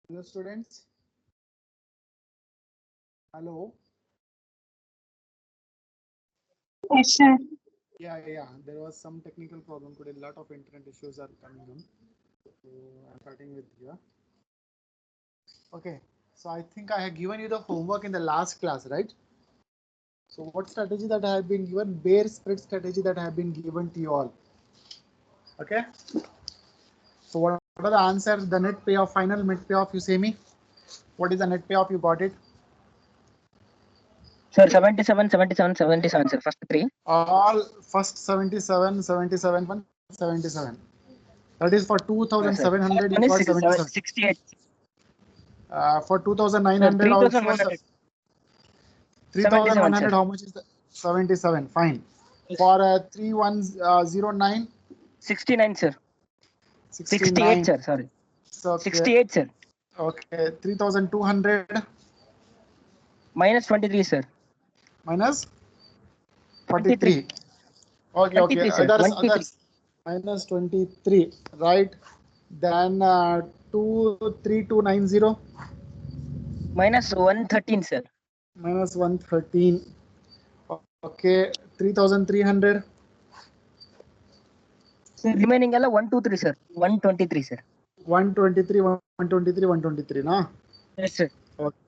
Hello, students. Hello. Yes, sir. Yeah. There was some technical problem today. A lot of internet issues are coming on. So I'm starting with here. Okay. So I think I have given you the homework in the last class, right? So what strategy that I have been given? Bear spread strategy that I have been given to you all. Okay. So what are the answers? The net payoff, final net payoff. You say me. What is the net payoff? You got it. Sir, 77, 77, 77, sir. First three. All first 77, 77, 77. That is for Sir. 2,700. Last You one is got 77. 68. For Sir, 2,900 also 3100. 77, 3,100. sir. How much is the 77? Fine. For 3109, 69, sir. 68, 69. sir. Sorry. So okay, 68, sir. okay. 3,200 Minus 23, sir. minus 23. 43. Okay, okay. 23, sir. 23. Others minus 23. Right. Then 23290 Minus 113, sir. minus 113. Okay. 3,300 Sir, remaining ಎಲ್ಲ 123, sir. 123, sir. 123, 123, 123. Nah. Yes, sir. Okay.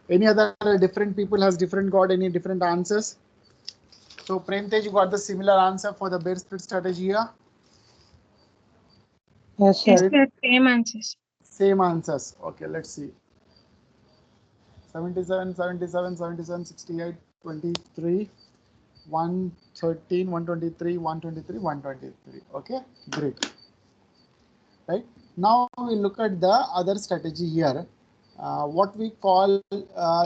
Any other different people has different got any different answers? So Premtej, you got the similar answer for the bear split strategy here. Yes, Yes, sir. sir. Same answers. Same answers. Okay, let's see. 77, 77, 77, 68, 23, 113, 123, 123, 123. Okay, great. Right. Now we look at the other strategy here. What we call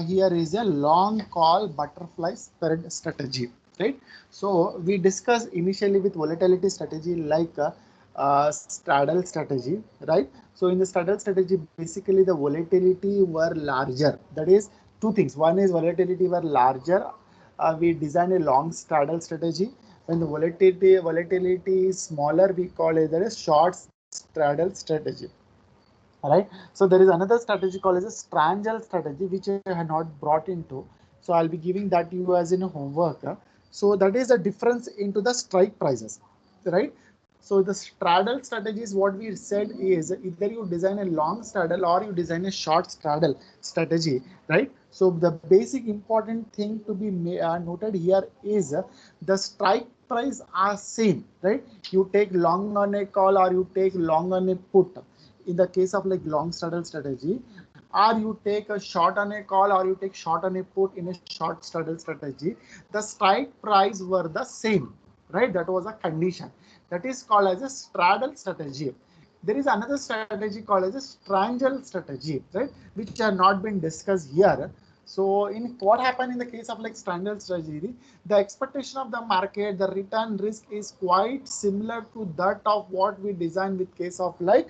here is a long call butterfly spread strategy, right? So we discussed initially with volatility strategy like straddle strategy, right? So in the straddle strategy, basically the volatility were larger. That is two things. One is volatility were larger. We design a long straddle strategy. When the volatility is smaller, we call it a short straddle strategy. All right. So there is another strategy called as a strangle strategy, which I had not brought into. So I'll be giving that to you as in a homework. So that is the difference into the strike prices, right? So the straddle strategy is what we said is either you design a long straddle or you design a short straddle strategy, right? So the basic important thing to be noted here is the strike price are same, right? You take long on a call or you take long on a put in the case of like long straddle strategy, or you take a short on a call or you take short on a put in a short straddle strategy, the strike price were the same, right? That was a condition. That is called as a straddle strategy. There is another strategy called as a strangle strategy, right? Which have not been discussed here. So in what happened in the case of like strangle strategy, the expectation of the market, the return risk is quite similar to that of what we design with case of like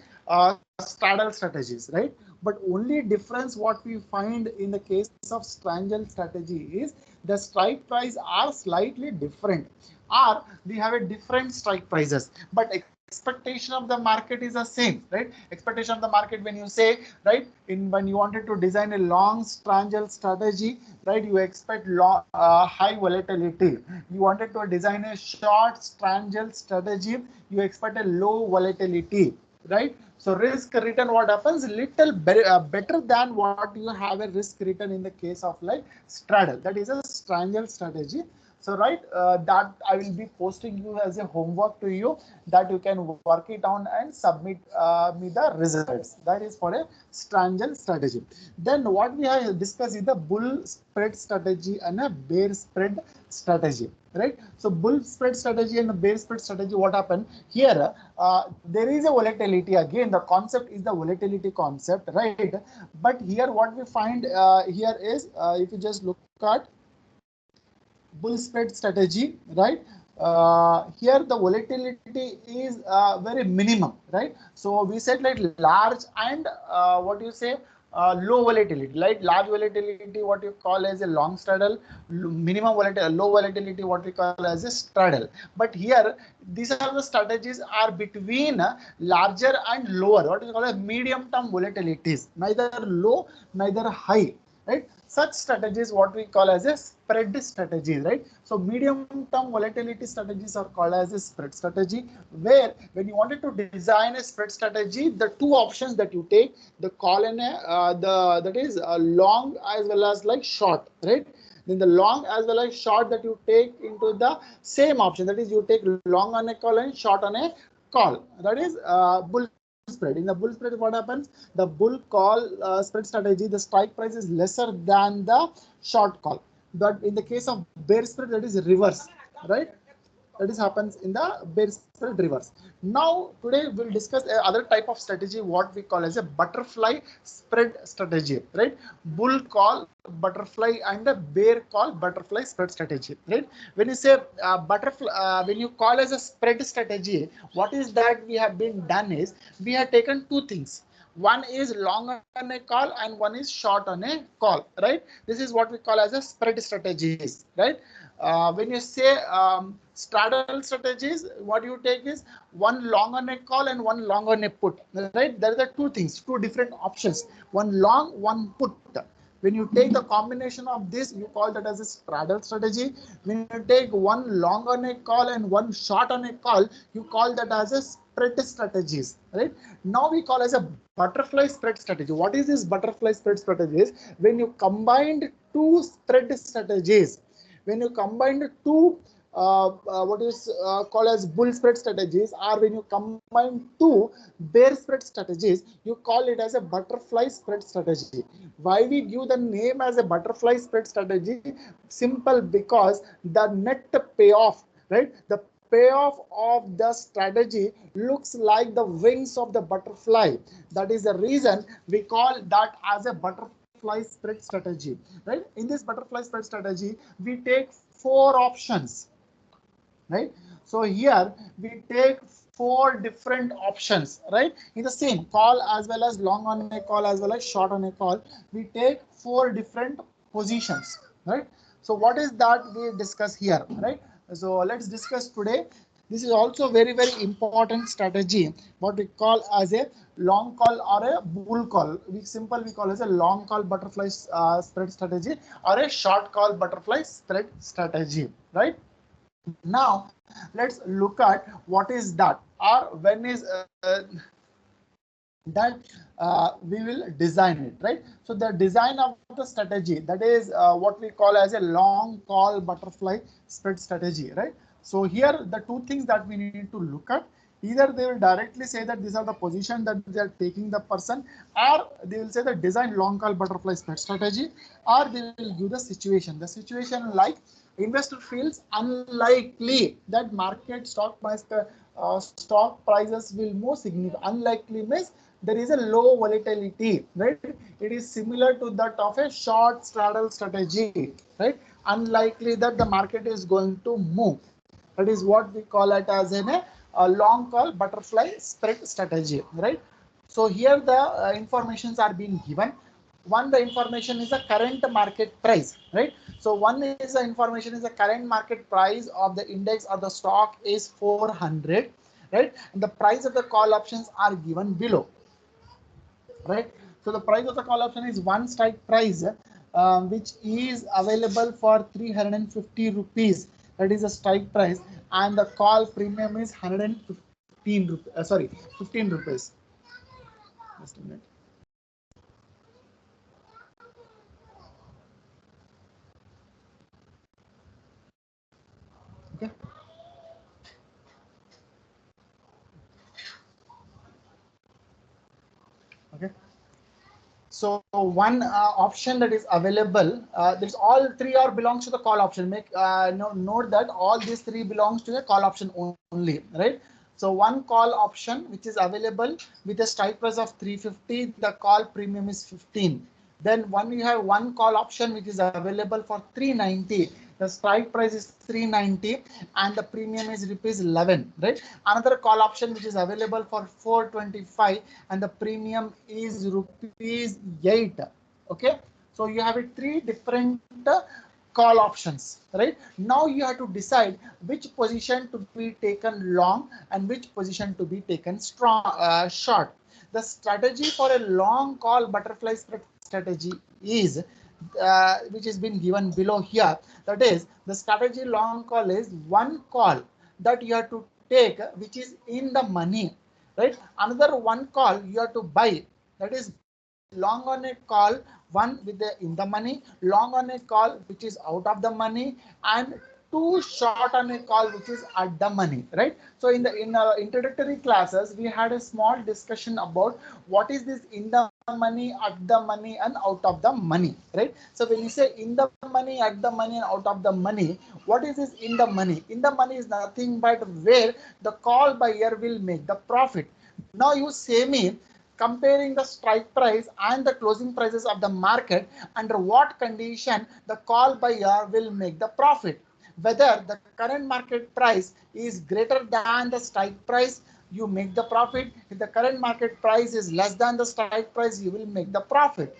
straddle strategies, right? But only difference what we find in the case of strangle strategy is the strike price are slightly different, or we have a different strike prices, but expectation of the market is the same, right? Expectation of the market when you say, right, in when you wanted to design a long strangle strategy, right, you expect high volatility. You wanted to design a short strangle strategy, you expect a low volatility, right? So risk return what happens little better than what you have a risk return in the case of like straddle. That is a strangle strategy. So right, that I will be posting you as a homework to you that you can work it on and submit me the results. That is for a strangle strategy. Then what we have discussed is the bull spread strategy and a bear spread strategy, right? So bull spread strategy and the bear spread strategy, what happened here? There is a volatility. Again, the concept is the volatility concept, right? But here what we find here is if you just look at bull spread strategy, right? Here the volatility is very minimum, right? So we said like large and what you say, low volatility, right? Large volatility, what you call as a long straddle, minimum volatility, low volatility, what we call as a straddle. But here, these are the strategies are between larger and lower, what is called a medium term volatilities, neither low, neither high, right? Such strategies, what we call as a spread strategies, right? So medium term volatility strategies are called as a spread strategy, where when you wanted to design a spread strategy, the two options that you take, the call and that is long as well as like short, right? Then the long as well as short that you take into the same option, that is you take long on a call and short on a call, that is bull spread. In the bull spread, what happens? The bull call spread strategy, the strike price is lesser than the short call. But in the case of bear spread, that is reverse, right? That is happens in the bear spread reverse. Now today we'll discuss other type of strategy, what we call as a butterfly spread strategy, right? Bull call butterfly and a bear call butterfly spread strategy, right? When you say butterfly, when you call as a spread strategy, what is that we have been done is we have taken two things. One is long on a call and one is short on a call, right? This is what we call as a spread strategies, right? When you say straddle strategies, what you take is one long on a call and one long on a put, right? There are the two things, two different options, one long, one put. When you take the combination of this, you call that as a straddle strategy. When you take one long on a call and one short on a call, you call that as a spread strategies, right? Now we call as a butterfly spread strategy. What is this butterfly spread strategies? When you combined two spread strategies, when you combine two what is called as bull spread strategies, or when you combine two bear spread strategies, you call it as a butterfly spread strategy. Why we give the name as a butterfly spread strategy? Simple, because the net payoff, right? The payoff of the strategy looks like the wings of the butterfly. That is the reason we call that as a butterfly spread strategy, right? In this butterfly spread strategy, we take four options, right? So here we take four different options, right? In the same call as well as long on a call as well as short on a call, we take four different positions, right? So what is that we discuss here, right? So let's discuss today. This is also very, very important strategy, what we call as a long call or a bull call. We call as a long call butterfly spread strategy or a short call butterfly spread strategy, right? Now let's look at what is that, or when is that we will design it, right? So the design of the strategy, that is what we call as a long call butterfly spread strategy, right? So here the two things that we need to look at, either they will directly say that these are the position that they are taking the person, or they will say the design long call butterfly spread strategy, or they will give the situation. The situation like investor feels unlikely that market stock prices will move significantly. Unlikely means there is a low volatility, right? It is similar to that of a short straddle strategy, right? Unlikely that the market is going to move. That is what we call it as a long call butterfly spread strategy, right? So here the informations are being given. One, the information is the current market price, right? So one is the information is the current market price of the index or the stock is 400, right? And the price of the call options are given below, right? So the price of the call option is one strike price, which is available for 350 rupees. That is a strike price, and the call premium is 115 rupees. 15 rupees. Just a minute. Okay. Okay. So one option that is available, there's all three are belongs to the call option. Make note that all these three belongs to the call option only, right? So one call option which is available with a strike price of 350, the call premium is 15. Then you have one call option which is available for 390. The strike price is 390 and the premium is rupees 11, right? Another call option which is available for 425 and the premium is rupees 8. Okay, so you have three different call options, right? Now you have to decide which position to be taken long and which position to be taken short. The strategy for a long call butterfly spread strategy is which has been given below here. That is, the strategy long call is one call that you have to take which is in the money, right? Another one call you have to buy, that is long on a call, one with the in the money, long on a call which is out of the money, and two short on a call which is at the money, right? So in our introductory classes we had a small discussion about what is this in the money, at the money, and out of the money, right? So when you say in the money, at the money, and out of the money, what is this in the money? In the money is nothing but where the call buyer will make the profit. Now you say me comparing the strike price and the closing prices of the market, under what condition the call buyer will make the profit. Whether the current market price is greater than the strike price, you make the profit. If the current market price is less than the strike price, you will make the profit.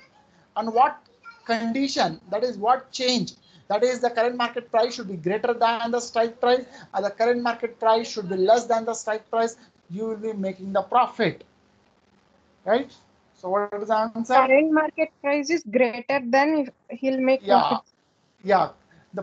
On what condition, that is what change, that is the current market price should be greater than the strike price and the current market price should be less than the strike price, you will be making the profit, right? So what is the answer? Current market price is greater than if he'll make profit. Yeah.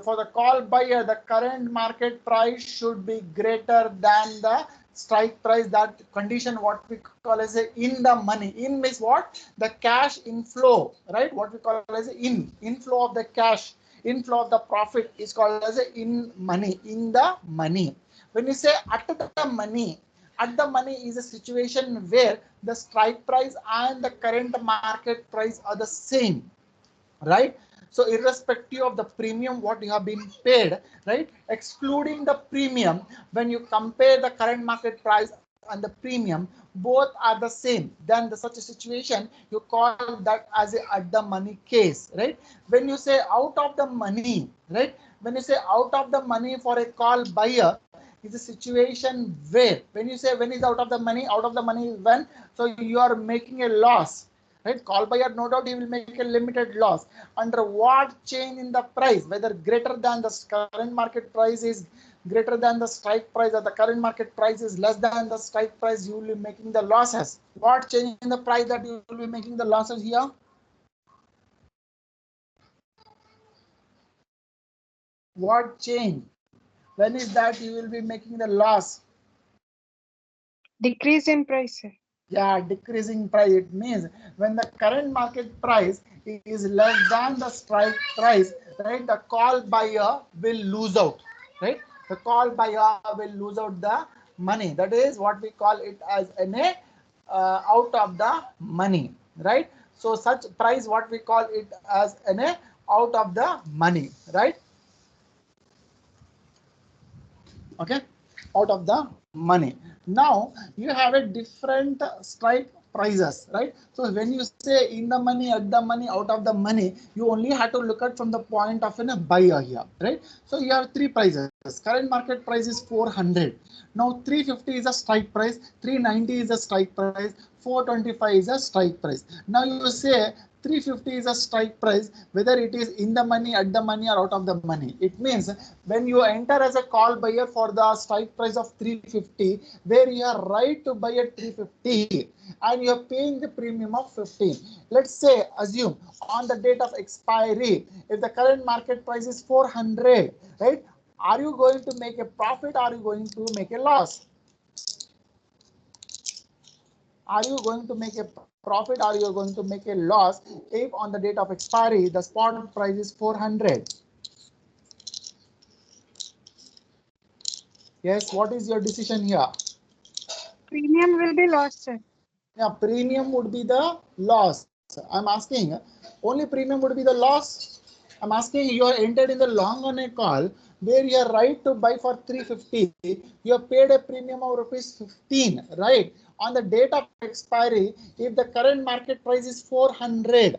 For the call buyer, the current market price should be greater than the strike price. That condition, what we call as a in the money. In means what? The cash inflow, right? What we call as a inflow of the cash, inflow of the profit is called as a in money, in the money. When you say at the money, at the money is a situation where the strike price and the current market price are the same, right? So irrespective of the premium what you have been paid, right, excluding the premium, when you compare the current market price and the premium, both are the same, then such a situation you call that as a at the money case, right? When you say out of the money, right, when you say out of the money for a call buyer is a situation where, when you say when is out of the money is when, so you are making a loss, right? Call buyer, no doubt he will make a limited loss. Under what change in the price, whether greater than the current market price is greater than the strike price or the current market price is less than the strike price, you will be making the losses. What change in the price that you will be making the losses here? What change? When is that you will be making the loss? Decrease in price, sir. Yeah, decreasing price. It means when the current market price is less than the strike price, right, the call buyer will lose out, right? The call buyer will lose out the money. That is what we call it as an out of the money, right? So such price, what we call it as an out of the money, right? Okay, out of the money. Now you have a different strike prices, right? So when you say in the money, at the money, out of the money, you only have to look at from the point of a buyer here, right? So you have three prices. Current market price is 400. Now 350 is a strike price, 390 is a strike price, 425 is a strike price. Now you say 350 is a strike price, whether it is in the money, at the money, or out of the money. It means when you enter as a call buyer for the strike price of 350, where you are right to buy at 350 and you are paying the premium of 15. Let's say, assume on the date of expiry, if the current market price is 400, right? Are you going to make a profit or are you going to make a loss? Are you going to make a profit or you are going to make a loss if on the date of expiry the spot price is 400? Yes, what is your decision here? Premium will be lost, sir. Yeah, premium would be the loss. I'm asking, only premium would be the loss. I'm asking, you are entered in the long on a call where you are right to buy for 350. You have paid a premium of rupees 15, right? On the date of expiry, if the current market price is 400,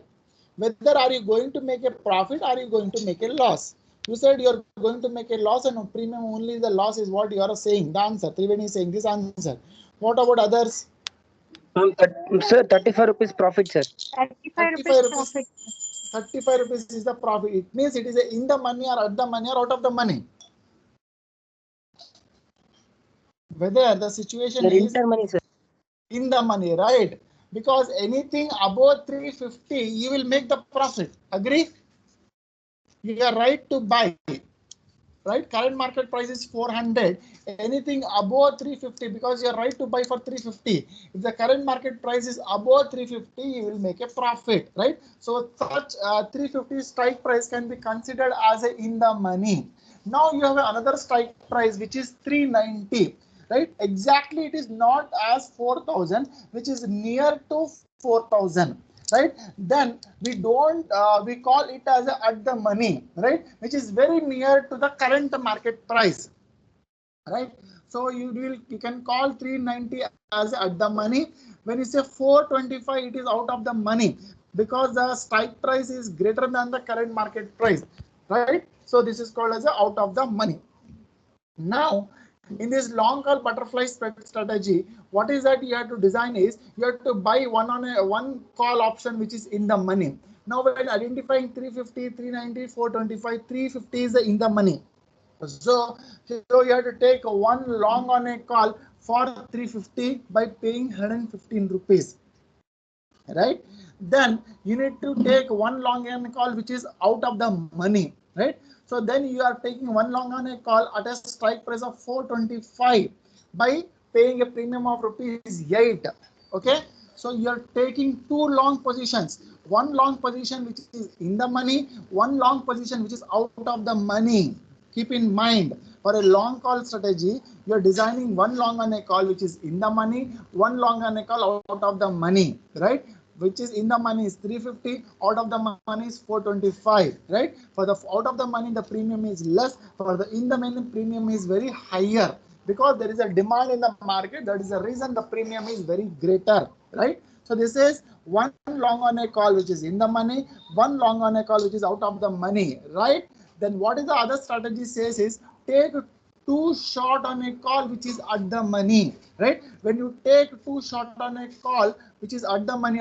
whether are you going to make a profit or are you going to make a loss? You said you're going to make a loss and a premium only. The loss is what you are saying. The answer. Triveni is saying this answer. What about others? Sir, 35 rupees profit, sir. 35 rupees 35 rupees. profit. 35 rupees is the profit. It means it is a in the money or at the money or out of the money. Whether the situation Sir, is intermoney, sir. in the money, right? Because anything above 350, you will make the profit. Agree? You are right to buy. Right, current market price is 400. Anything above 350, because you are right to buy for 350. If the current market price is above 350, you will make a profit, right? So such 350 strike price can be considered as a in the money. Now you have another strike price which is 390, right? Exactly, it is not as 4,000, which is near to 4,000. Right, then we don't we call it as a at the money, right, which is very near to the current market price, right? So you can call 390 as at the money. When you say 425, it is out of the money because the strike price is greater than the current market price, right? So this is called as a out of the money. Now in this long call butterfly spread strategy, what is that you have to design is you have to buy one call option which is in the money. Now when identifying 350, 390, 425, 350 is in the money. So you have to take one long on a call for 350 by paying 115 rupees. Right, then you need to take one long on a call which is out of the money, right? So then you are taking one long on a call at a strike price of 425 by paying a premium of rupees 8. Okay, so you are taking two long positions, one long position which is in the money, one long position which is out of the money. Keep in mind, for a long call strategy, you are designing one long on a call which is in the money, one long on a call out of the money, right? Which is in the money is 350, out of the money is 425, right? For the out of the money, the premium is less. For the in the money, premium is very higher because there is a demand in the market. That is the reason the premium is very greater, right? So this is one long on a call which is in the money, one long on a call which is out of the money, right? Then what is the other strategy says is take two short on a call which is at the money, right? When you take two short on a call which is at the money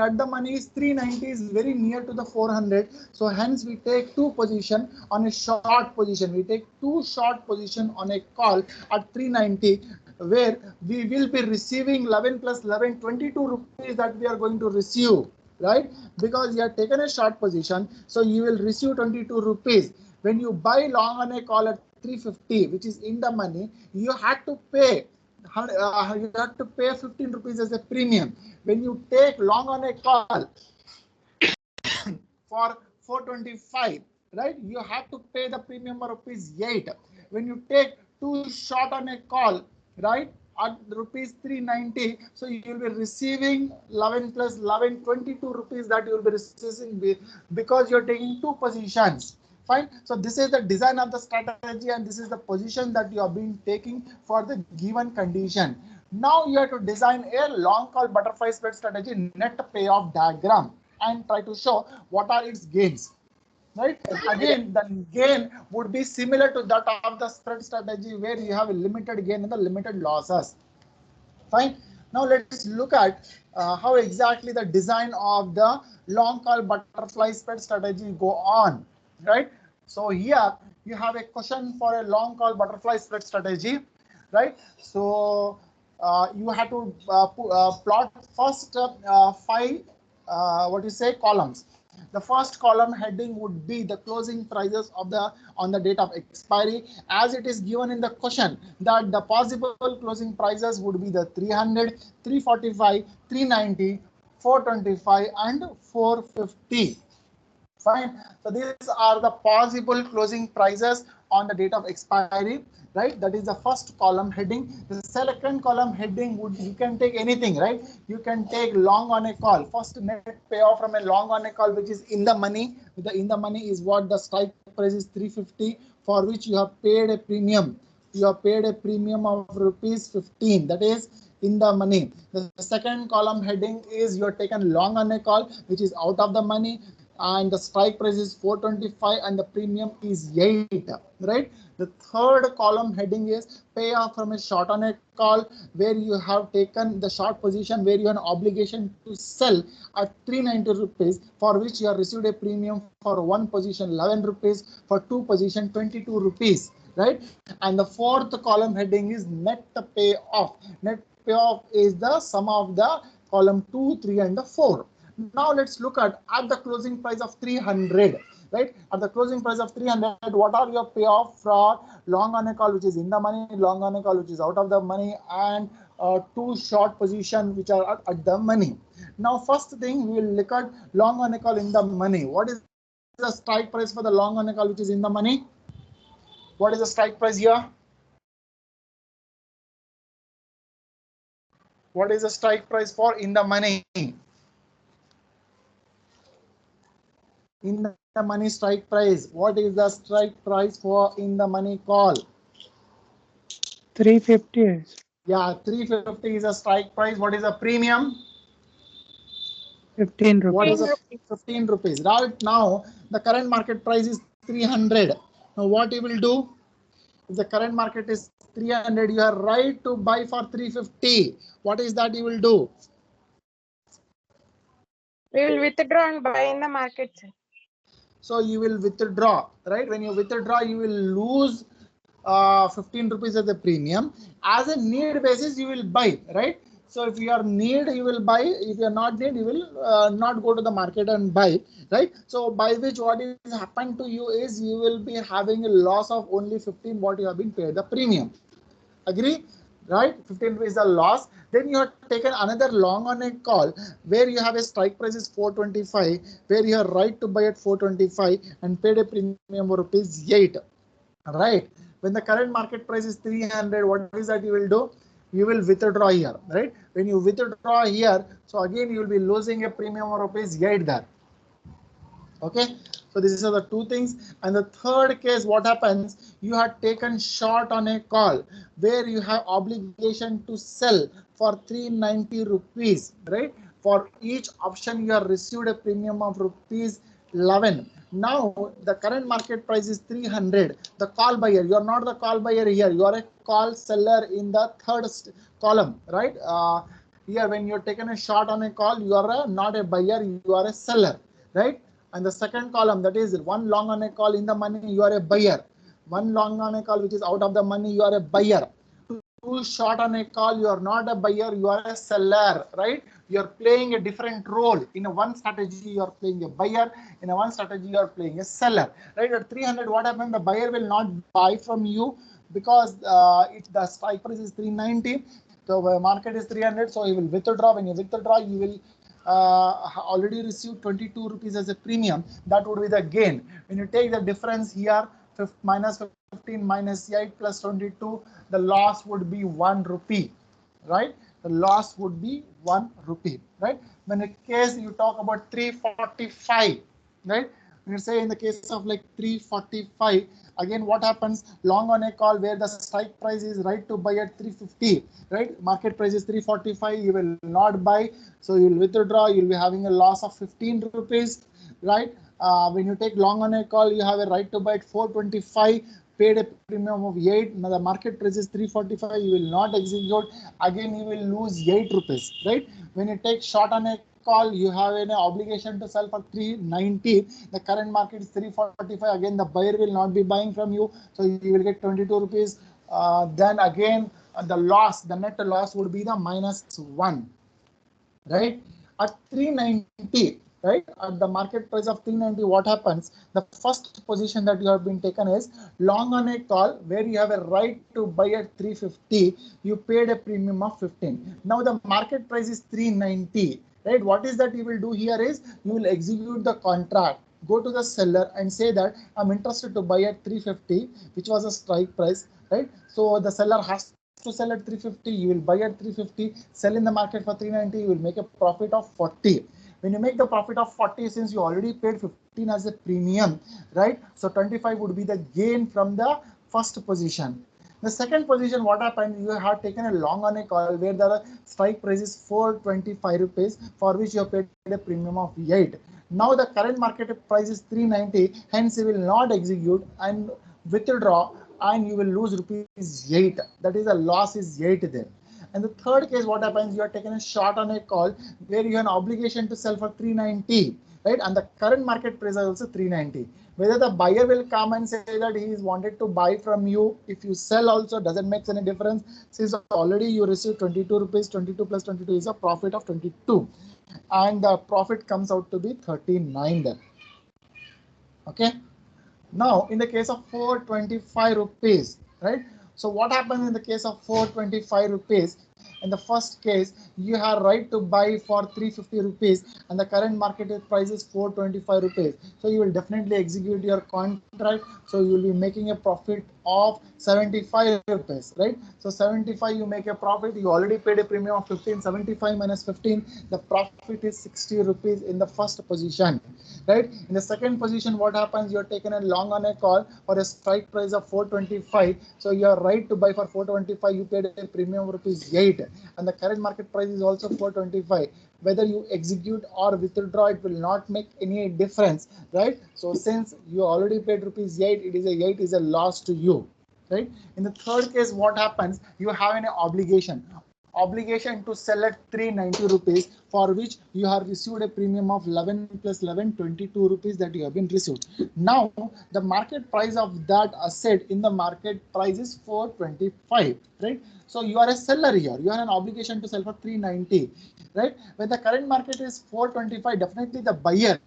is 390 is very near to the 400. So hence we take two position on a short position. We take two short position on a call at 390 where we will be receiving 11 plus 11, 22 rupees that we are going to receive, right? Because you have taken a short position, so you will receive 22 rupees. When you buy long on a call at 350, which is in the money, you have to pay 15 rupees as a premium. When you take long on a call for 425, right, you have to pay the premium of rupees 8. When you take two short on a call, right, at rupees 390, so you will be receiving 11 plus 11, 22 rupees that you will be receiving because you're taking two positions. Fine. So this is the design of the strategy and this is the position that you have been taking for the given condition. Now you have to design a long call butterfly spread strategy net payoff diagram and try to show what are its gains. Right. Again, the gain would be similar to that of the spread strategy where you have a limited gain and the limited losses. Fine. Now let's look at how exactly the design of the long call butterfly spread strategy go on. Right. So here you have a question for a long call butterfly spread strategy. Right. So you have to plot first 5 columns. The first column heading would be the closing prices of the on the date of expiry, as it is given in the question that the possible closing prices would be the 300, 345, 390, 425 and 450. Fine. So these are the possible closing prices on the date of expiry, right? That is the first column heading. The second column heading would, you can take anything, right? You can take long on a call. First net payoff from a long on a call, which is in the money. The in the money is what the strike price is 350, for which you have paid a premium. You have paid a premium of rupees 15. That is in the money. The second column heading is you are taken long on a call, which is out of the money. and the strike price is 425 and the premium is 8, right? The third column heading is payoff from a short on a call, where you have taken the short position where you have an obligation to sell at 390 rupees, for which you have received a premium for one position 11 rupees, for two position 22 rupees, right? And the fourth column heading is net payoff. Net payoff is the sum of the column 2, 3 and the 4. Now let's look at the closing price of 300, right? At the closing price of 300, what are your payoff for long on a call which is in the money, long on a call which is out of the money, and two short position which are at the money. Now first thing, we will look at long on a call in the money. What is the strike price for the long on a call which is in the money? What is the strike price here? What is the strike price for in the money? In the money strike price, what is the strike price for in the money call? 350. Yeah, 350 is a strike price. What is the premium? 15 What is rupees. the 15 rupees? Right now, the current market price is 300. Now, what you will do? If the current market is 300, you are right to buy for 350. What is that you will do? We will withdraw and buy in the market, sir. So you will withdraw, right? When you withdraw, you will lose 15 rupees as a premium. As a need basis, you will buy, right? So if you are need, you will buy. If you are not need, you will not go to the market and buy, right? So by which what is happened to you is you will be having a loss of only 15 what you have been paid the premium. Agree? Right? 15 rupees is a loss. Then you have taken another long on a call where you have a strike price is 425, where you have right to buy at 425 and paid a premium of rupees 8. Right? When the current market price is 300, what is that you will do? You will withdraw here, right? When you withdraw here, so again you will be losing a premium of rupees 8 there. Okay, so these are the two things. And the third case, what happens? You have taken short on a call where you have obligation to sell for 390 rupees, right? For each option, you have received a premium of rupees 11. Now the current market price is 300. The call buyer, you are not the call buyer here. You are a call seller in the third column, right? Here, when you're taken a short on a call, you are not a buyer, you are a seller, right? And the second column, that is one long on a call in the money, you are a buyer. One long on a call which is out of the money, you are a buyer. Two short on a call, you are not a buyer, you are a seller, right? You are playing a different role. In a one strategy, you are playing a buyer. In a one strategy, you are playing a seller, right? At 300, what happened? The buyer will not buy from you because the strike price is 390. The market is 300, so he will withdraw. When you withdraw, you will already received 22 rupees as a premium. That would be the gain. When you take the difference here, minus 15 minus 8 plus 22, the loss would be 1 rupee, right? The loss would be 1 rupee, right? When in case you talk about 345, right? When you say in the case of like 345, again what happens? Long on a call where the strike price is right to buy at 350, right? Market price is 345, you will not buy, so you will withdraw, you will be having a loss of 15 rupees, right? When you take long on a call, you have a right to buy at 425, paid a premium of 8. Now the market price is 345, you will not execute, again you will lose 8 rupees, right? When you take short on a call, you have an obligation to sell for 390. The current market is 345. Again, the buyer will not be buying from you, so you will get 22 rupees. Then again, the loss, the net loss would be the -1, right? At 390, right? At the market price of 390, what happens? The first position that you have been taken is long on a call where you have a right to buy at 350. You paid a premium of 15. Now the market price is 390. Right, what is that you will do here is you will execute the contract, go to the seller and say that I'm interested to buy at 350, which was a strike price, right? So the seller has to sell at 350, you will buy at 350, sell in the market for 390, you will make a profit of 40. When you make the profit of 40, since you already paid 15 as a premium, right? So 25 would be the gain from the first position. The second position, what happened? You have taken a long on a call where the strike price is 425 rupees, for which you have paid a premium of 8. Now the current market price is 390, hence you will not execute and withdraw, and you will lose rupees 8. That is the loss is 8 there. And the third case, what happens? You are taking a short on a call where you have an obligation to sell for 390, right? And the current market price is also 390. Whether the buyer will come and say that he is wanted to buy from you, if you sell also doesn't make any difference, since already you receive 22 rupees, 22 plus 22 is a profit of 22, and the profit comes out to be 39 then. Okay. Now, in the case of 425 rupees, right? So what happens in the case of 425 rupees? In the first case, you have right to buy for 350 rupees and the current market price is 425 rupees. So you will definitely execute your contract. So you will be making a profit of 75 rupees, right? So 75 you make a profit. You already paid a premium of 15. 75 minus 15, the profit is 60 rupees in the first position, right? In the second position, what happens? You're taken a long on a call for a strike price of 425. So you are right to buy for 425. You paid a premium of rupees 8, and the current market price is also 425. Whether you execute or withdraw, it will not make any difference, right? So since you already paid rupees 8, it is a loss to you, right? In the third case, what happens? You have an obligation to sell at 390 rupees, for which you have received a premium of 11 plus 11, 22 rupees that you have been received. Now the market price of that asset in the market price is 425, right? So you are a seller here. You have an obligation to sell for 390, right? When the current market is 425, definitely the buyer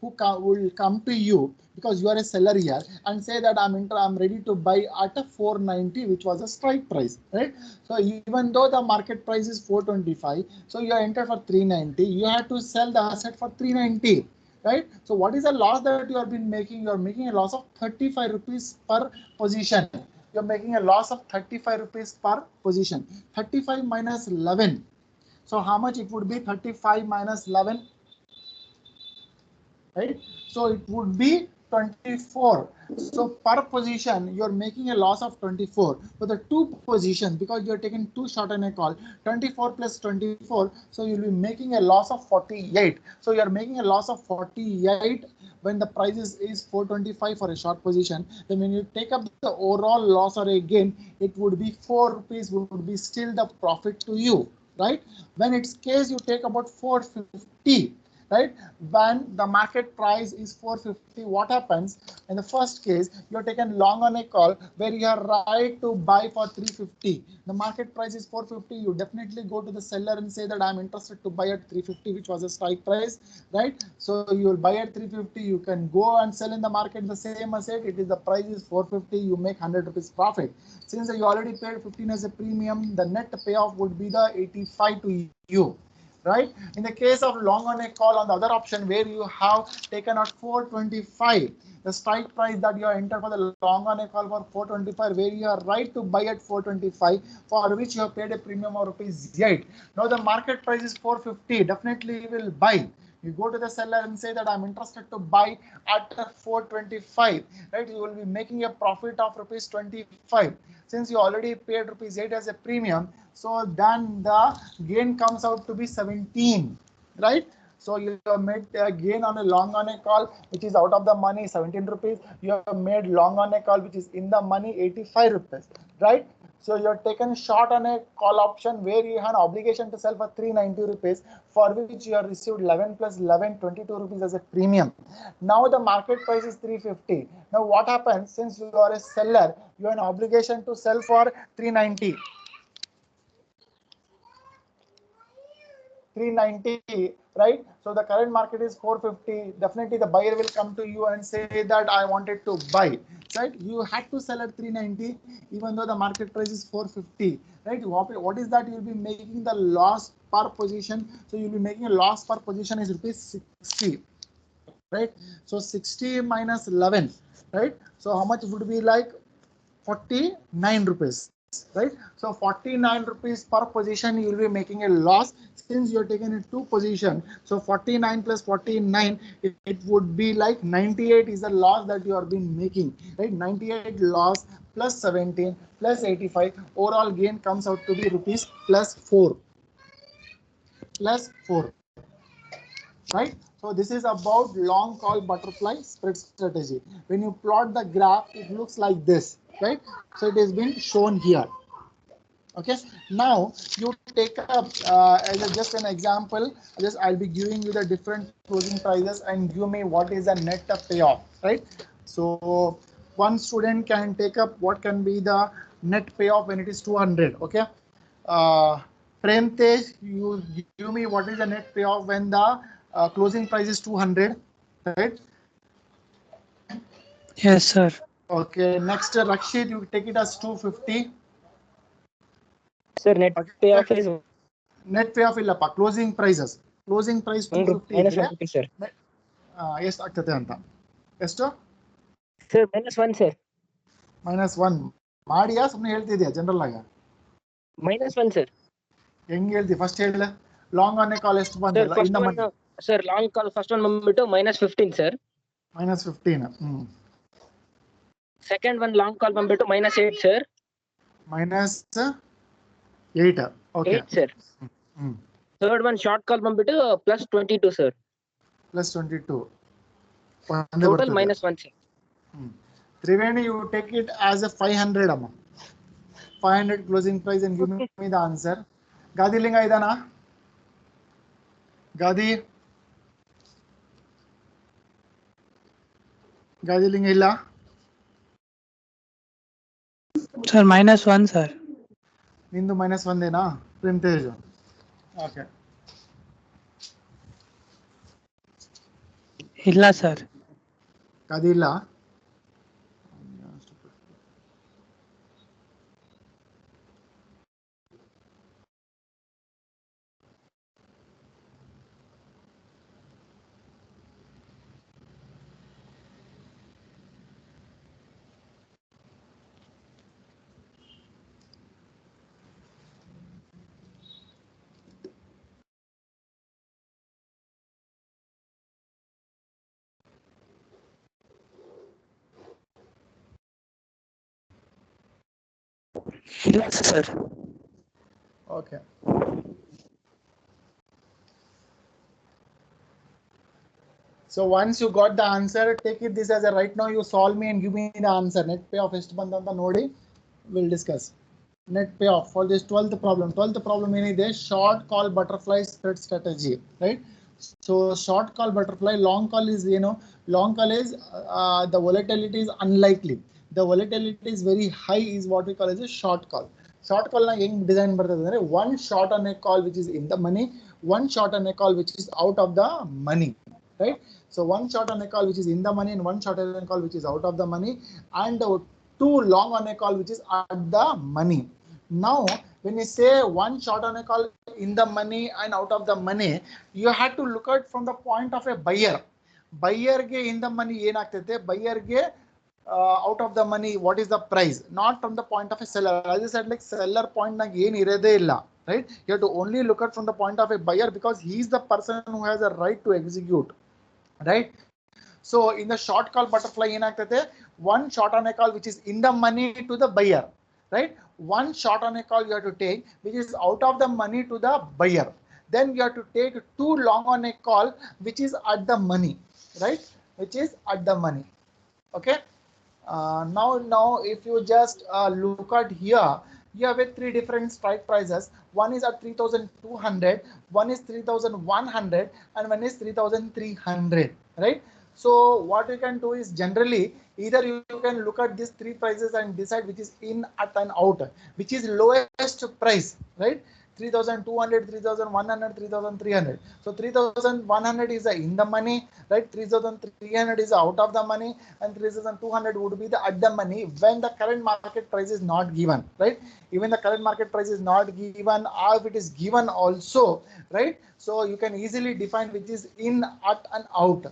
who will come to you, because you are a seller here, and say that I'm ready to buy at a 490, which was a strike price, right? So even though the market price is 425, so you are entered for 390, you have to sell the asset for 390, right? So what is the loss that you have been making? You are making a loss of 35 rupees per position. You're making a loss of 35 rupees per position. 35 minus 11. So how much it would be? 35 minus 11, right? So it would be 24. So per position, you're making a loss of 24 for the two positions, because you're taking two short on a call. 24 plus 24, so you'll be making a loss of 48. So you're making a loss of 48 when the price is 425 for a short position. Then when you take up the overall loss or a gain, it would be 4 rupees would be still the profit to you, right? When it's case you take about 450, right? When the market price is 450, what happens? In the first case, you're taken long on a call where you are right to buy for 350. The market price is 450. You definitely go to the seller and say that I'm interested to buy at 350, which was a strike price, right? So you will buy at 350. You can go and sell in the market the same asset. It is the price is 450. You make 100 rupees profit. Since you already paid 15 as a premium, the net payoff would be the 85 to you, right? In the case of long on a call, on the other option where you have taken out 425, the strike price that you are entered for the long on a call for 425, where you are right to buy at 425, for which you have paid a premium of rupees 8. Now the market price is 450, definitely you will buy. You go to the seller and say that I'm interested to buy at 425, right? You will be making a profit of rupees 25. Since you already paid rupees 8 as a premium, so then the gain comes out to be 17, right? So you have made a gain on a long on a call, which is out of the money 17 rupees. You have made long on a call, which is in the money 85 rupees, right? So you're taken short on a call option where you have an obligation to sell for 390 rupees, for which you have received 11 plus 11, 22 rupees as a premium. Now the market price is 350. Now what happens? Since you are a seller, you have an obligation to sell for 390. 390, right? So the current market is 450. Definitely the buyer will come to you and say that I wanted to buy, right? You had to sell at 390 even though the market price is 450, right? What is that? You'll be making the loss per position. So you'll be making a loss per position is rupees 60, right? So 60 minus 11, right? So how much would be like 49 rupees, right? So 49 rupees per position you will be making a loss, since you're taking in two position. So 49 plus 49, it would be like 98 is the loss that you are been making, right? 98 loss plus 17 plus 85, overall gain comes out to be rupees plus 4, right? So this is about long call butterfly spread strategy. When you plot the graph, it looks like this, right? So it has been shown here. Okay, now you take up just an example. Just I'll be giving you the different closing prices and give me what is the net payoff, right? So one student can take up what can be the net payoff when it is 200. Okay, Prem Tej, you give me what is the net payoff when the closing price is 200, right? Yes, sir. Okay, next Rakshit, you take it as 250. Sir, net Okay. payoff is Net payoff illappa, closing prices. Closing price 250 minus ಇದ್ರೆ 1 rupee, sir. ಎಷ್ಟು ಆಗ್ತದೆ ಅಂತ ಎಷ್ಟು Sir, -1, sir. -1 ಮಾಡಿಯಾ ಸುಮ್ಮನೆ ಹೇಳ್ತಿದ್ಯಾ general ಆಗ -1, sir. ಹೆಂಗ್ ಹೇಳ್ತಿ ಫಸ್ಟ್ ಹೇಳ ಲಾಂಗ್ ಆನ್ ಕಾಲ್ ಎಷ್ಟು Sir, ಬಂತಲ್ಲ first ಇಂದ one, sir, long call, first one ಬಂದ್ಬಿಟ್ಟು -15, sir. -15 Second one, long call ಬಂದ್ಬಿಟ್ಟು -8, sir. -8 okay 8, sir. Third one, short call ಬಂದ್ಬಿಟ್ಟು +22, sir. +22 Total -1, sir. Triveni, you take it as a 500 ಅಮ್ಮ 500 closing price and give me the answer. ಗಾದಿ ಲಿಂಗ ಇದಾನಾ ಗಾದಿ ಲಿಂಗ ಇಲ್ಲ Sir, -1, sir. ನಿಂದು -1 Prem Tej okay ಇಲ್ಲ sir. ಗಾದಿ ಇಲ್ಲ ಇಲ್ಲ sir. Okay. So once you got the answer, take it this as a right now you solve me and give me the answer. Net payoff ಎಷ್ಟು ಬಂತ ನೋಡಿ we'll discuss. Net payoff for this 12th problem. 12th problem ಏನಿದೆ short call butterfly spread strategy, right? So short call butterfly, long call is long call is the volatility is unlikely. The volatility is very high is what we call as a short call. Short call na ಹೆಂಗ್ design ಬರ್ತದೆ ಅಂದ್ರೆ one short on a call which is in the money, one short on a call which is out of the money, right? So one short on a call which is in the money and one short on a call which is out of the money, and two long on a call which is at the money. Now when you say one short on a call in the money and out of the money, you have to look at from the point of a buyer. Buyer ge in the money ಏನಾಗ್ತೈತೆ, buyer ge out of the money what is the price, not from the point of a seller. As I said, like seller point nag ಏನು ಇರೋದೇ ಇಲ್ಲ, right? You have to only look at from the point of a buyer because he is the person who has a right to execute, right? So in the short call butterfly ಏನಾಗ್ತೈತೆ, one short on a call which is in the money to the buyer, right? One short on a call you have to take which is out of the money to the buyer. Then you have to take two long on a call which is at the money, right? Which is at the money. Okay. Now if you just look at here, you have three different strike prices. One is at 3,200, one is 3,100, and one is 3,300, right? So what you can do is generally either you can look at these three prices and decide which is in, at, and out, which is lowest price, right? 3,200, 3,100, 3,300. So 3,100 is in the money, right? 3,300 is out of the money, and 3,200 would be the at the money when the current market price is not given, right? Even the current market price is not given, or if it is given also, right? So you can easily define which is in, at, and out.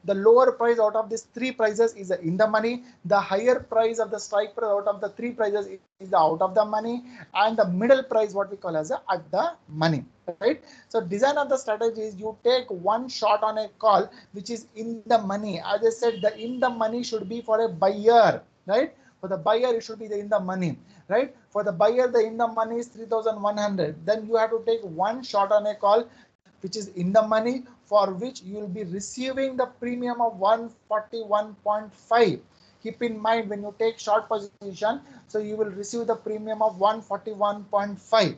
The lower price out of these three prices is in the money. The higher price of the strike price out of the three prices is the out of the money, and the middle price what we call as a at the money, right? So design of the strategy is you take one shot on a call which is in the money. As I said, the in the money should be for a buyer, right? For the buyer it should be the in the money, right? For the buyer the in the money is 3,100. Then you have to take one shot on a call which is in the money, for which you will be receiving the premium of 141.5. Keep in mind, when you take short position, so you will receive the premium of 141.5.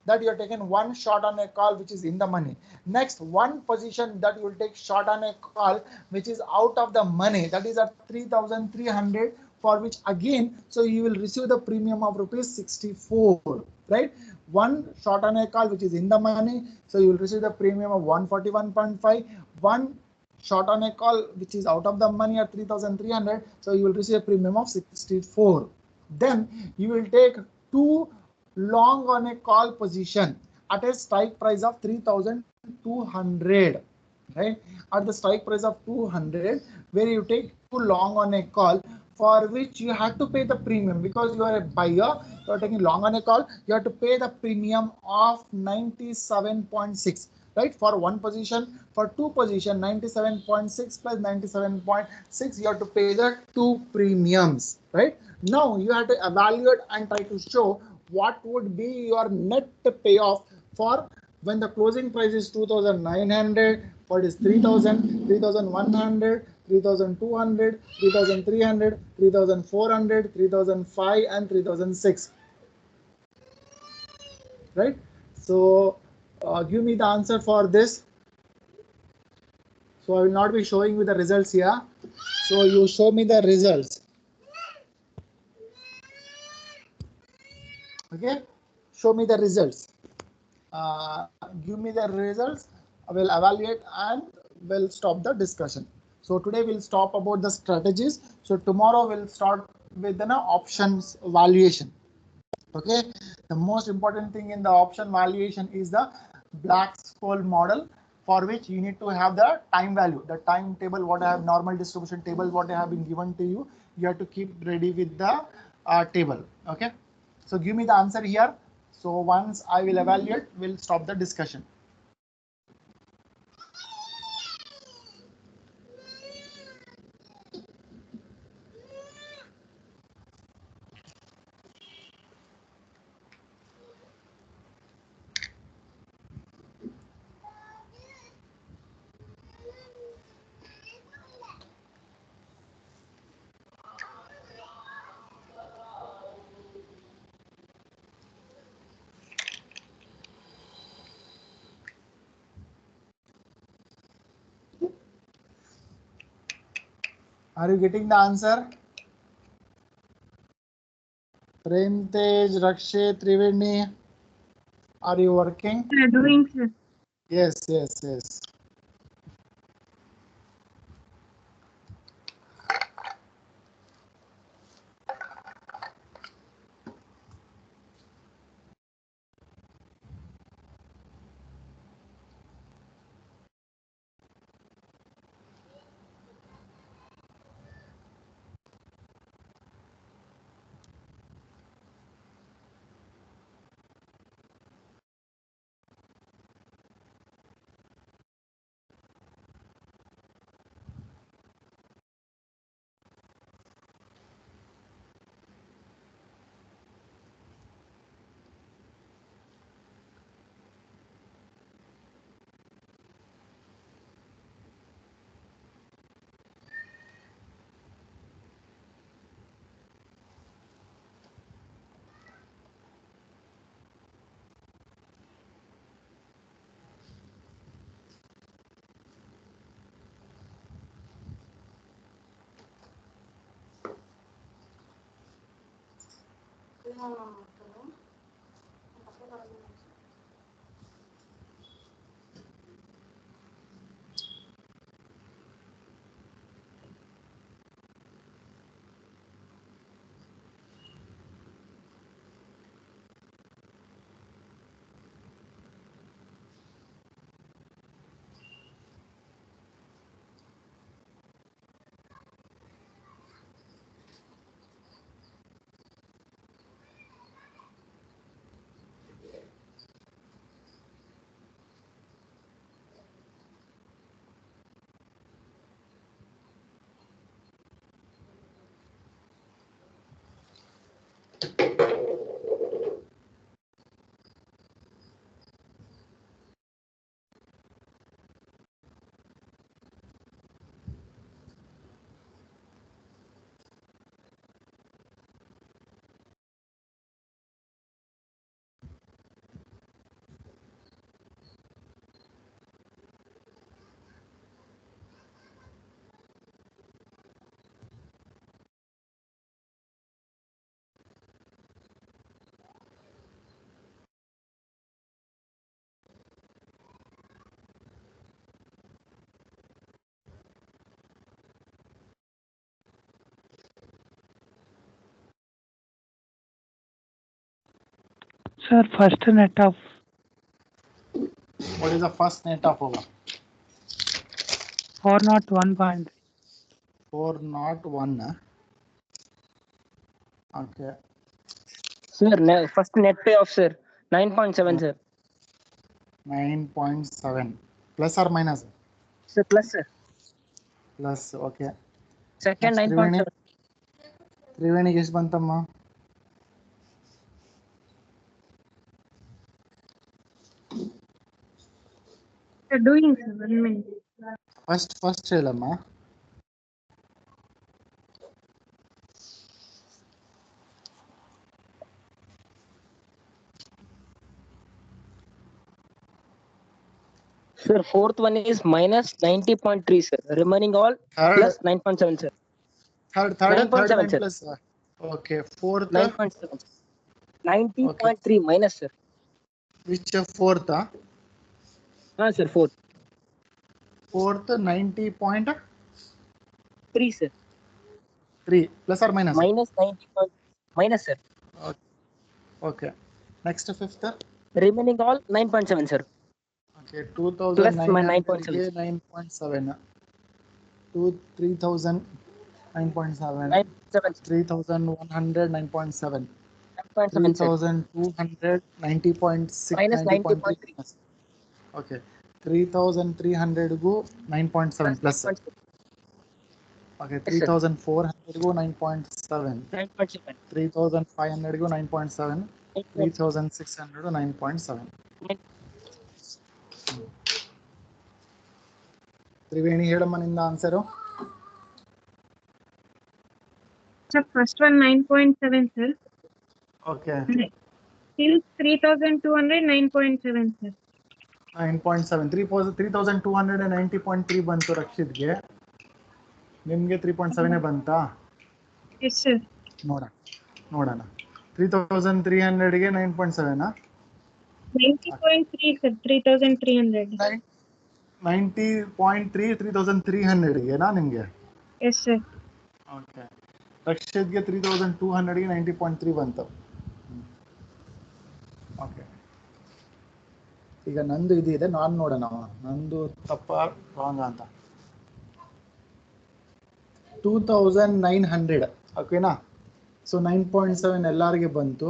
That you are taking one short on a call, which is in the money. Next, one position that you will take short on a call, which is out of the money, that is at 3,300, for which again, so you will receive the premium of rupees 64, right? One short on a call, which is in the money, so you will receive the premium of 141.5. One short on a call, which is out of the money at 3,300, so you will receive a premium of 64. Then you will take two long on a call position at a strike price of 3,200, right? At the strike price of 200, where you take two long on a call, for which you have to pay the premium, because you are a buyer, you are taking long on a call, you have to pay the premium of 97.6, right? For one position, for two position, 97.6 plus 97.6, you have to pay the two premiums, right? Now you have to evaluate and try to show what would be your net payoff for when the closing price is 2,900, for it is 3,000, 3,100, 3,200, 3,300, 3,400, 3,005, and 3,006, right? So give me the answer for this. So I will not be showing you the results here. So you show me the results. Okay, show me the results. Give me the results. I will evaluate and will stop the discussion. So today we'll stop about the strategies. So tomorrow we'll start with the options valuation. Okay, the most important thing in the option valuation is the Black-Scholes model, for which you need to have the time value, the time table, what I have, normal distribution table, what I have been given to you. You have to keep ready with the table. Okay, so give me the answer here. So once I will evaluate, we'll stop the discussion. Are you getting the answer? Premtej, Rakshay, Triveni, are you working? We are doing, sir. Yes, yes, yes. Sir, first net of What is the first net of over? 401.3. 401. Okay. Sir, first net payoff, sir. 9.7, sir. 9.7 plus or minus? Sir, plus, sir. Plus. Okay. Second, Next, 9.7. ತ್ರಿವೇಣಿಗೆ ಎಷ್ಟು ಬಂತಮ್ಮ? Doing, sir. 1 minute. First ಹೇಳಮ್ಮ. Sir, fourth one is minus 90.3, sir. Remaining all plus 9.7, sir. Third 9.7, nine sir. plus. Okay. Fourth 9.7. 90.3 minus, sir. which fourth? Sir, fourth. Fourth 90.3 3, sir. plus or minus? Minus 90. Minus, sir. Okay. Next fifth. Remaining all 9.7, sir. Okay. Plus 2,900 9.7. 9.7. 3,000 9.7. 9.7, sir. 3,100 9.7. 9.7, sir. 3,200 90.6. Minus 90.3. Okay. 3,300 go 9.7 plus. 9.7. Okay. Yes, sir. 3,400 go 9.7. 9.7. 3,500 go 9.7. 9.7. 3,600 go 9.7. Triveni ಹೇಳಮ್ಮ ನಿಂದ answer. Sir, first one 9.7, sir. Okay. Till 3,200, 9.7, sir. 9.7. 3,290.3 ಬಂತು ರಕ್ಷಿತ್ಗೆ. ನಿಮ್ಗೆ 3.7 ಬಂತಾ? Yes, sir. ನೋಡೋಣ. 3,300ಗೆ 9.7. 90.3, sir. 3,300. 90.3 3,300ಗೆನಾ ನಿಮ್ಗೆ? Yes, sir. Okay. ರಕ್ಷಿತ್ಗೆ 3,200ಗೆ 90.3 ಬಂತು. Okay. ಈಗ ನಂದು ಇದೆ, ನಾನು ನೋಡೋಣ ನಂದು ತಪ್ಪ ರಾಂಗ್ ಅಂತ. 2,900 ಓಕೆನಾ? ಸೊ 9.7 ಎಲ್ಲರಿಗೆ ಬಂತು.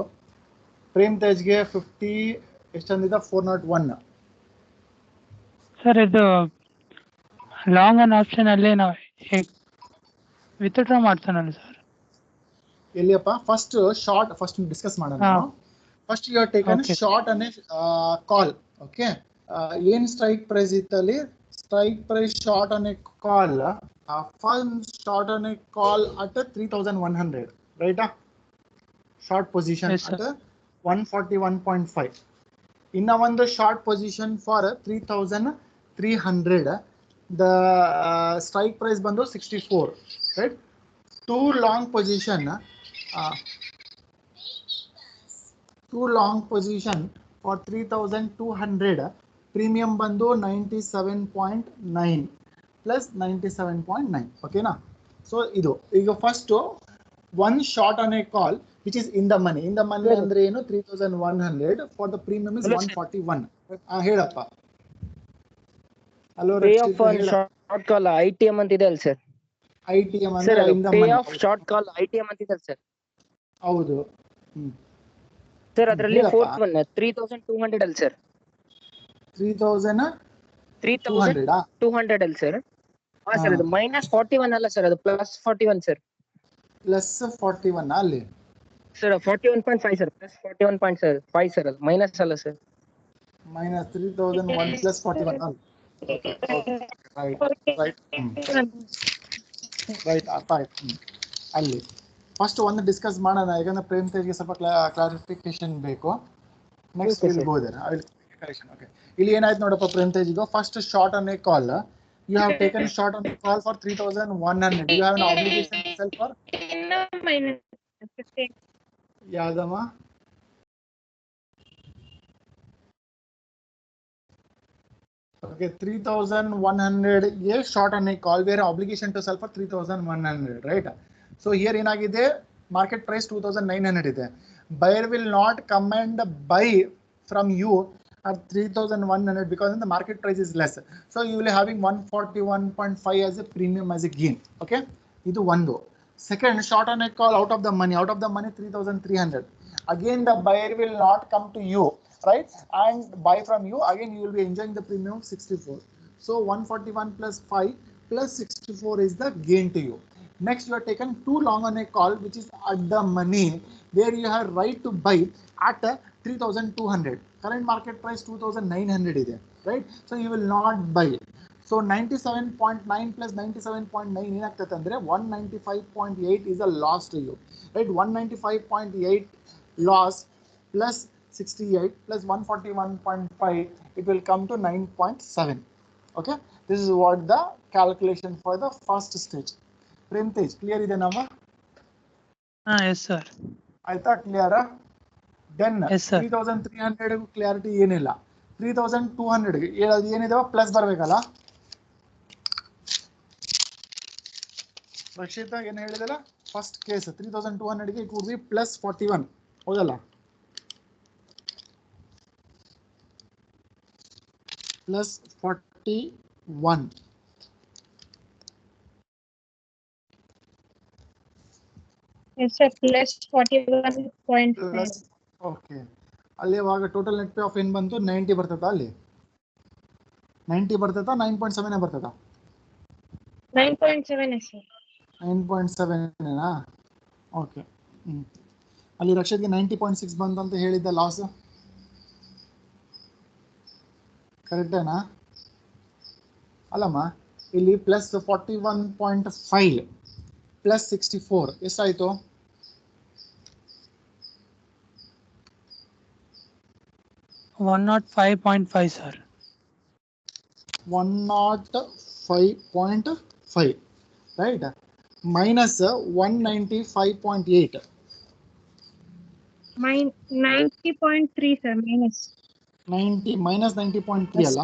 ಪ್ರೇಮ್ ತೇಜ್ಗೆ 50 ಎಷ್ಟಂದಿದ್ದ? 401. ಸರ್ ಇದು ಲಾಂಗ್ ಅನ್ ಆಪ್ಷನ್ ಅಲ್ಲಿ ನಾವು ವಿತ್ಡ್ರಾ ಮಾಡ್ತಾನಲ್ಲ ಸರ್. ಎಲ್ಲಿಯಪ್ಪ? ಫಸ್ಟ್ ಶಾರ್ಟ್ ಫಸ್ಟ್ ಡಿಸ್ಕಸ್ ಮಾಡೋಣ. First you are taken short an call. Okay. ಏನ್ ಸ್ಟ್ರೈಕ್ ಪ್ರೈಸ್ ಇತ್ತಲ್ಲಿ? Strike price short an call. First short an call at 3,100 ರೈಟಾ? Short position at 141.5. ಇನ್ನ ಒಂದು short position for 3,300. The strike price ಬಂದು 64 right. Two long position for 3,200 premium ಬಂದು 97.9 plus 97.9. ಓಕೆನಾ? So ಇದು ಈಗ first one short on a call which is in the money. In the money ಅಂದ್ರೆ ಏನು? 3,100 for the premium is 141. ಹೇಳಪ್ಪ. Hello short ಕಾಲ್ ITM ಅಂತ ಇದೆ ಅಲ್ಲ ಸರ್? ITM ಅಂದ್ರೆ in the pay money. Of short call ITM ಅಂತ ಇದೆ sir? ಹೌದು ಸರ್. ಅದರಲ್ಲಿ ಫೋರ್ತ್ ಒನ್ 3,200 ಅಲ್ಲ ಸರ್? 3,200 ಅಲ್ಲ ಸರ್? ಹಾ ಸರ್. ಅದು minus 41 ಅಲ್ಲ ಸರ್, ಅದು plus 41 ಸರ್. ಪ್ಲಸ್ 41 ಅಲ್ಲಿ ಸರ್ 41.5 ಸರ್. Plus 41.5 sir. ಅದು ಮೈನಸ್ ಅಲ್ಲ ಸರ್? minus 3,001 plus 41 ಅಲ್ಲಿ. ರೈಟ್ ಅರ್ಥ ಆಯ್ತು. ಅಲ್ಲಿ ಫಸ್ಟ್ ಒಂದು ಡಿಸ್ಕಸ್ ಮಾಡೋಣ, ಯಾಕಂದ್ರೆ ಪ್ರೇಮ್ ತೇಜ್ಗೆ ಸ್ವಲ್ಪ ಕ್ಲಾರಿಫಿಕೇಶನ್ ಬೇಕು. Next will go there. I will correction. Okay. ಇಲ್ಲಿ ಏನಾಯ್ತು ನೋಡಪ್ಪ ಪ್ರೇಮ್ ತೇಜ್. ಇದು first short on a call. You have taken short on the call for 3,100. You have an obligation to sell for? ಯಾವ್ದಮ್ಮ? Okay, 3,100 ಗೆ short on a call. We have obligation to sell for 3,100, right? So here ಏನಾಗಿದೆ? Market price 2,900 ಇದೆ. buyer will not come and buy from you at 3,100 because the market price is less. So you will be having 141.5 as a premium as a gain. Okay, this one though. Second, short on a call out of the money 3,300. Again, the buyer will not come to you, right, and buy from you. Again, you will be enjoying the premium of 64. So 141 plus 5 plus 64 is the gain to you. Next, you are taken too long on a call, which is at the money, where you have right to buy at 3,200. Current market price 2,900 is there, right? So you will not buy it. So 97.9 plus 97.9 ಏನಾಗ್ತದೆ ಅಂದ್ರೆ 195.8 is a loss to you, right? 195.8 loss plus 68 plus 141.5, it will come to 9.7. Okay, this is what the calculation for the first stage. Prem Tej, clear ಇದೆ ನಮ್ಮ? Yes sir. ಆಯ್ತಾ clear? Then Yes sir. 3,300 clarity ಏನಿಲ್ಲ. 3,200 ಏನಿದಾವ plus ಬರ್ಬೇಕಲ್ಲ. ರಕ್ಷಿತಾ ಏನು ಹೇಳಿದಲ್ಲ, first case 3,200 ಗೆ it would be plus 41, ಹೌದಲ್ಲ? Plus 41. Yes, sir. Plus 41.5. Okay, ಅಲ್ಲಿ ಇವಾಗ ಟೋಟಲ್ ನೆಟ್ ಪೇ ಆಫ್ ಏನು ಬಂತು? 90 ಬರ್ತದ. ಅಲ್ಲಿ 90 ಬರ್ತದ, 9.7 ಬರ್ತದ? 9.7 sir. 9.7 ಓಕೆ. ಅಲ್ಲಿ ರಕ್ಷಿತ್ಗೆ 90.6 ಬಂತು ಅಂತ ಹೇಳಿದ್ದ ಲಾಸ್ ಕರೆಕ್ಟೇನಾ? ಅಲ್ಲಮ್ಮ, ಇಲ್ಲಿ ಪ್ಲಸ್ 41.5 ಪ್ಲಸ್ 64 ಎಷ್ಟಾಯ್ತು? 105.5 sir. 105.5, right? Minus 195.8. 90.3 sir. Minus. 90 minus 90.3 ಅಲ್ಲ?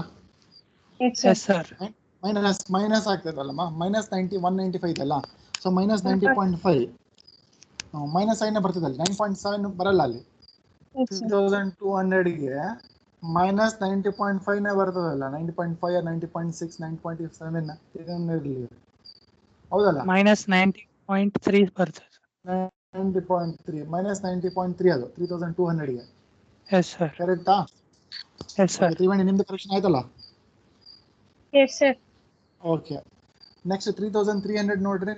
Yes sir. Yes sir. Minus ಆಗ್ತದಲ್ಲಮ್ಮ, ಮೈನಸ್ 195 ಅಲ್ಲ? ಸೊ ಮೈನಸ್ 90.5 ಮೈನಸ್ ಸೈನ್ ಬರ್ತದಲ್ಲ, 9.7 ಬರಲ್ಲ ಅಲ್ಲಿ. Yes sir. 3,200ಗೆ ಮೈನಸ್ 90.5 ಬರ್ತದಲ್ಲ, 90.5 90.6 9.7 ಇರಲಿ, ಹೌದಲ್ಲ? Minus 90.3 ಬರ್ತದೆ. 90.3 ಮೈನಸ್ 90.3 ಅದು 3,200ಗೆ. Yes sir. ಕರೆಕ್ಟಾ? Yes sir. ತ್ರಿವೇಣಿ ನಿಮ್ದು ಕರೆಕ್ಷನ್ ಆಯ್ತಲ್ಲ? Yes sir. ಓಕೆ, ನೆಕ್ಸ್ಟ್ 3,300 ನೋಡ್ರಿ.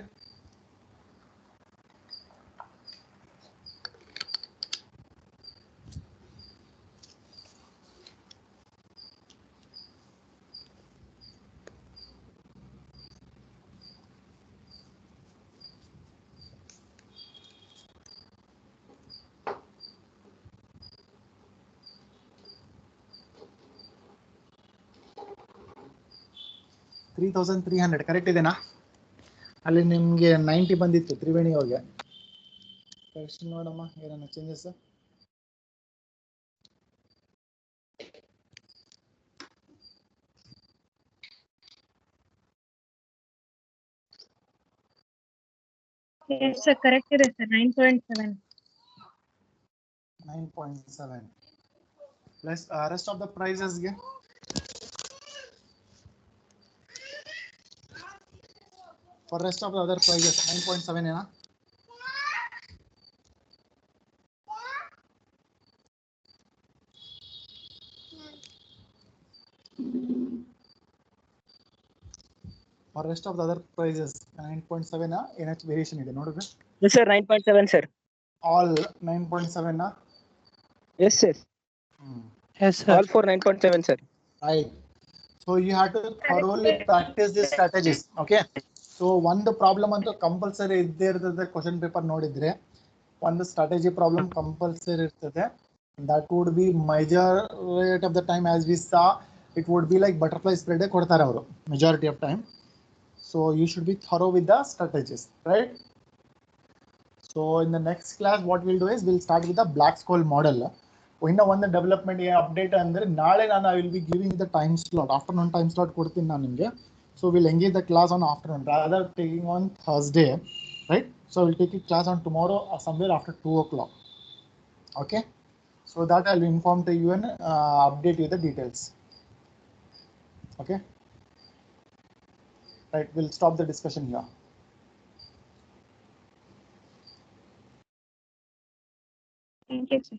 $3,300 ಕರೆಕ್ಟ್ ಇದೆನಾ? ಅಲ್ಲಿ ನಿಮ್ಗೆ 90 ಬಂದಿತ್ತು ತ್ರಿವೇಣಿ ಅವ್ರಿಗೆ. ಕರೆಕ್ಷನ್ ನೋಡಮ್ಮ, ಏನನ್ನ ಚೇಂಜಸ್? Yes sir. Correct ಇದೆ sir. 9.7. 9.7 plus rest of the ಪ್ರೈಸಸ್ಗೆ for rest of the other prices 9.7 ಏನಾ? For rest of the other prices 9.7 ಏನಾಯ್ತು ವೇರಿಯೇಷನ್ ಇದೆ ನೋಡಿದ್ರೆ? Yes sir, 9.7 sir. All 9.7 Yes sir. Yes sir. All for 9.7 sir. Right. So you have to thoroughly practice these strategies. Okay. So one the problem ಅಂತೂ compulsory ಇದ್ದೇ ಇರ್ತದೆ. Question paper ನೋಡಿದ್ರೆ ಒಂದು strategy problem compulsory ಇರ್ತದೆ. That would be majority of the time, as we saw, it would be like butterfly spread ಕೊಡ್ತಾರೆ ಅವರು majority of time. So you should be thorough with the strategies, right? So in the next class, what we'll do is we'll start with the Black-Scholes model. ಇನ್ನ ಒಂದು development update ಅಂದ್ರೆ ನಾಳೆ ನಾನು I will be giving the time slot, afternoon time slot ಕೊಡ್ತೀನಿ ನಾನು ನಿಮಗೆ. So will engage the class on afternoon rather taking on Thursday, right? So will take it class on tomorrow somewhere after 2 o'clock. Okay, so that I'll inform to you and update you the details. Okay, right, we'll stop the discussion here. Thank you, sir.